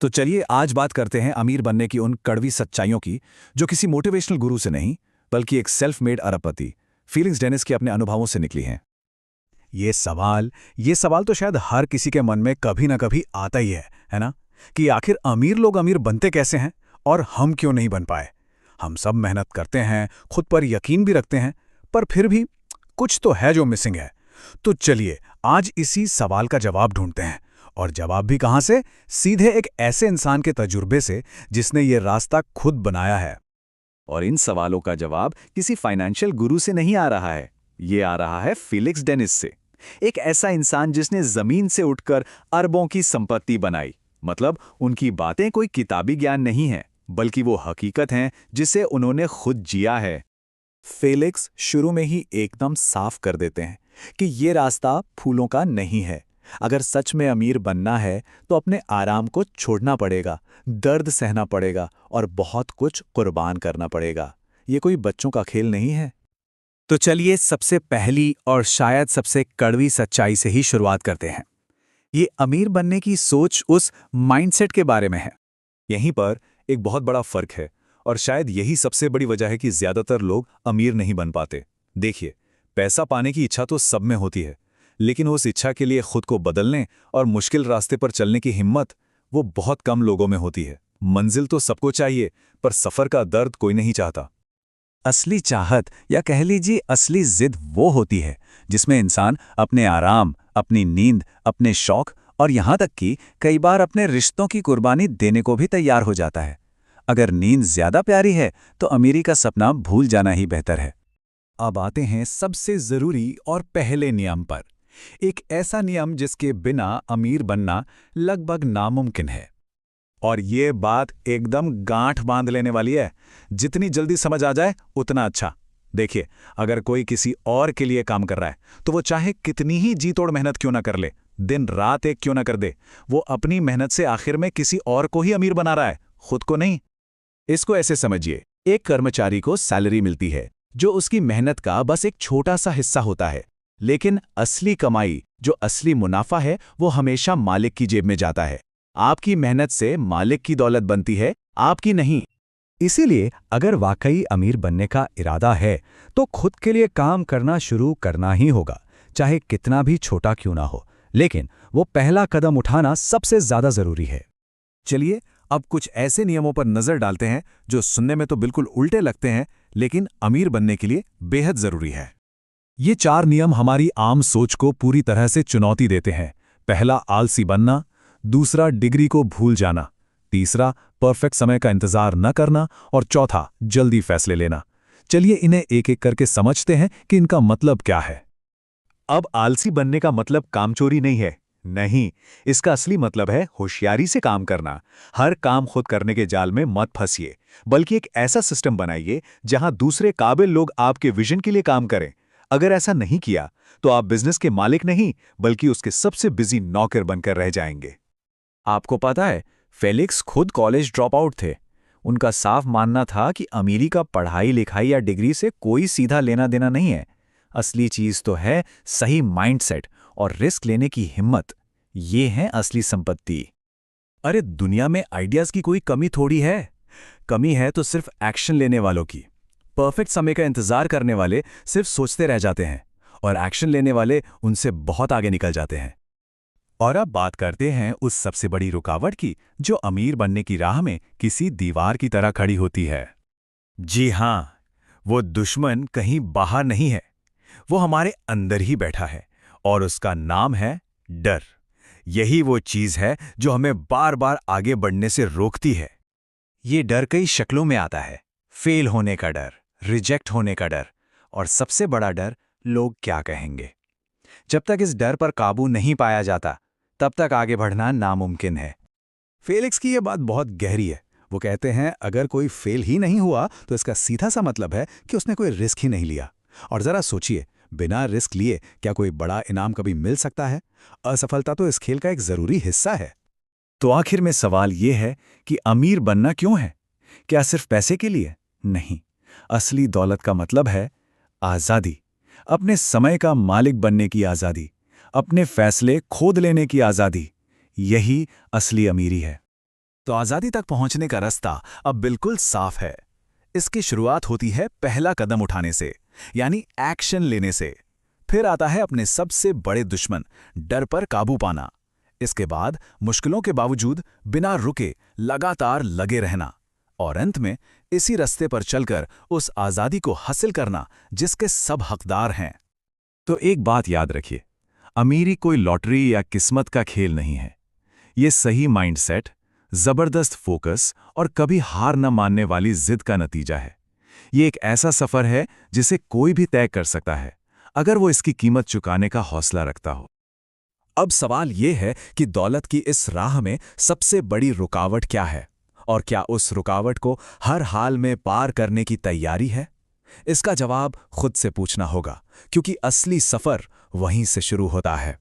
तो चलिए आज बात करते हैं अमीर बनने की उन कड़वी सच्चाइयों की जो किसी मोटिवेशनल गुरु से नहीं बल्कि एक सेल्फ मेड अरबपति फीलिंग्स डेनिस के अपने अनुभवों से निकली हैं। ये सवाल तो शायद हर किसी के मन में कभी ना कभी आता ही है ना? कि आखिर अमीर लोग अमीर बनते कैसे हैं और हम क्यों नहीं बन पाए। हम सब मेहनत करते हैं, खुद पर यकीन भी रखते हैं, पर फिर भी कुछ तो है जो मिसिंग है। तो चलिए आज इसी सवाल का जवाब ढूंढते हैं। और जवाब भी कहां से? सीधे एक ऐसे इंसान के तजुर्बे से जिसने ये रास्ता खुद बनाया है। और इन सवालों का जवाब किसी फाइनेंशियल गुरु से नहीं आ रहा है, ये आ रहा है फीलिक्स डेनिस से। एक ऐसा इंसान जिसने जमीन से उठकर अरबों की संपत्ति बनाई। मतलब उनकी बातें कोई किताबी ज्ञान नहीं है, बल्कि वो हकीकत हैं जिसे उन्होंने खुद जिया है। फेलिक्स शुरू में ही एकदम साफ कर देते हैं कि ये रास्ता फूलों का नहीं है। अगर सच में अमीर बनना है तो अपने आराम को छोड़ना पड़ेगा, दर्द सहना पड़ेगा और बहुत कुछ कुर्बान करना पड़ेगा। ये कोई बच्चों का खेल नहीं है। तो चलिए सबसे पहली और शायद सबसे कड़वी सच्चाई से ही शुरुआत करते हैं। ये अमीर बनने की सोच उस माइंडसेट के बारे में है। यहीं पर एक बहुत बड़ा फर्क है और शायद यही सबसे बड़ी वजह है कि ज्यादातर लोग अमीर नहीं बन पाते। देखिए, पैसा पाने की इच्छा तो सब में होती है, लेकिन उस इच्छा के लिए खुद को बदलने और मुश्किल रास्ते पर चलने की हिम्मत वो बहुत कम लोगों में होती है। मंजिल तो सबको चाहिए, पर सफर का दर्द कोई नहीं चाहता। असली चाहत या कह लीजिए असली जिद वो होती है जिसमें इंसान अपने आराम, अपनी नींद, अपने शौक और यहाँ तक कि कई बार अपने रिश्तों की कुर्बानी देने को भी तैयार हो जाता है। अगर नींद ज्यादा प्यारी है तो अमीरी का सपना भूल जाना ही बेहतर है। अब आते हैं सबसे जरूरी और पहले नियम पर। एक ऐसा नियम जिसके बिना अमीर बनना लगभग नामुमकिन है। और ये बात एकदम गांठ बांध लेने वाली है। जितनी जल्दी समझ आ जाए उतना अच्छा। देखिए, अगर कोई किसी और के लिए काम कर रहा है तो वो चाहे कितनी ही जी तोड़ मेहनत क्यों ना कर ले, दिन रात एक क्यों ना कर दे, वो अपनी मेहनत से आखिर में किसी और को ही अमीर बना रहा है, खुद को नहीं। इसको ऐसे समझिए, एक कर्मचारी को सैलरी मिलती है जो उसकी मेहनत का बस एक छोटा सा हिस्सा होता है, लेकिन असली कमाई, जो असली मुनाफा है, वो हमेशा मालिक की जेब में जाता है। आपकी मेहनत से मालिक की दौलत बनती है, आपकी नहीं। इसीलिए अगर वाकई अमीर बनने का इरादा है तो खुद के लिए काम करना शुरू करना ही होगा, चाहे कितना भी छोटा क्यों ना हो। लेकिन वो पहला कदम उठाना सबसे ज्यादा जरूरी है। चलिए अब कुछ ऐसे नियमों पर नजर डालते हैं जो सुनने में तो बिल्कुल उल्टे लगते हैं, लेकिन अमीर बनने के लिए बेहद जरूरी है। ये 4 नियम हमारी आम सोच को पूरी तरह से चुनौती देते हैं। पहला, आलसी बनना। दूसरा, डिग्री को भूल जाना। तीसरा, परफेक्ट समय का इंतजार न करना। और चौथा, जल्दी फैसले लेना। चलिए इन्हें एक एक करके समझते हैं कि इनका मतलब क्या है। अब आलसी बनने का मतलब कामचोरी नहीं है, नहीं। इसका असली मतलब है होशियारी से काम करना। हर काम खुद करने के जाल में मत फंसिए, बल्कि एक ऐसा सिस्टम बनाइए जहां दूसरे काबिल लोग आपके विजन के लिए काम करें। अगर ऐसा नहीं किया तो आप बिजनेस के मालिक नहीं, बल्कि उसके सबसे बिजी नौकर बनकर रह जाएंगे। आपको पता है, फेलिक्स खुद कॉलेज ड्रॉप आउट थे। उनका साफ मानना था कि अमीरी का पढ़ाई लिखाई या डिग्री से कोई सीधा लेना देना नहीं है। असली चीज तो है सही माइंडसेट और रिस्क लेने की हिम्मत। ये है असली संपत्ति। अरे दुनिया में आइडियाज की कोई कमी थोड़ी है। कमी है तो सिर्फ एक्शन लेने वालों की। परफेक्ट समय का इंतजार करने वाले सिर्फ सोचते रह जाते हैं और एक्शन लेने वाले उनसे बहुत आगे निकल जाते हैं। और अब बात करते हैं उस सबसे बड़ी रुकावट की जो अमीर बनने की राह में किसी दीवार की तरह खड़ी होती है। जी हां, वो दुश्मन कहीं बाहर नहीं है, वो हमारे अंदर ही बैठा है और उसका नाम है डर। यही वो चीज है जो हमें बार बार आगे बढ़ने से रोकती है। ये डर कई शक्लों में आता है। फेल होने का डर, रिजेक्ट होने का डर, और सबसे बड़ा डर, लोग क्या कहेंगे। जब तक इस डर पर काबू नहीं पाया जाता तब तक आगे बढ़ना नामुमकिन है। फेलिक्स की यह बात बहुत गहरी है। वो कहते हैं अगर कोई फेल ही नहीं हुआ तो इसका सीधा सा मतलब है कि उसने कोई रिस्क ही नहीं लिया। और जरा सोचिए, बिना रिस्क लिए क्या कोई बड़ा इनाम कभी मिल सकता है? असफलता तो इस खेल का एक जरूरी हिस्सा है। तो आखिर में सवाल यह है कि अमीर बनना क्यों है? क्या सिर्फ पैसे के लिए? नहीं। असली दौलत का मतलब है आजादी, अपने समय का मालिक बनने की आजादी, अपने फैसले खुद लेने की आजादी। यही असली अमीरी है। तो आज़ादी तक पहुंचने का रास्ता अब बिल्कुल साफ है। इसकी शुरुआत होती है पहला कदम उठाने से, यानी एक्शन लेने से। फिर आता है अपने सबसे बड़े दुश्मन डर पर काबू पाना। इसके बाद मुश्किलों के बावजूद बिना रुके लगातार लगे रहना, और अंत में इसी रास्ते पर चलकर उस आज़ादी को हासिल करना जिसके सब हकदार हैं। तो एक बात याद रखिए, अमीरी कोई लॉटरी या किस्मत का खेल नहीं है। ये सही माइंडसेट, जबरदस्त फोकस और कभी हार न मानने वाली जिद का नतीजा है। ये एक ऐसा सफर है जिसे कोई भी तय कर सकता है, अगर वो इसकी कीमत चुकाने का हौसला रखता हो। अब सवाल ये है कि दौलत की इस राह में सबसे बड़ी रुकावट क्या है, और क्या उस रुकावट को हर हाल में पार करने की तैयारी है? इसका जवाब खुद से पूछना होगा, क्योंकि असली सफर वहीं से शुरू होता है।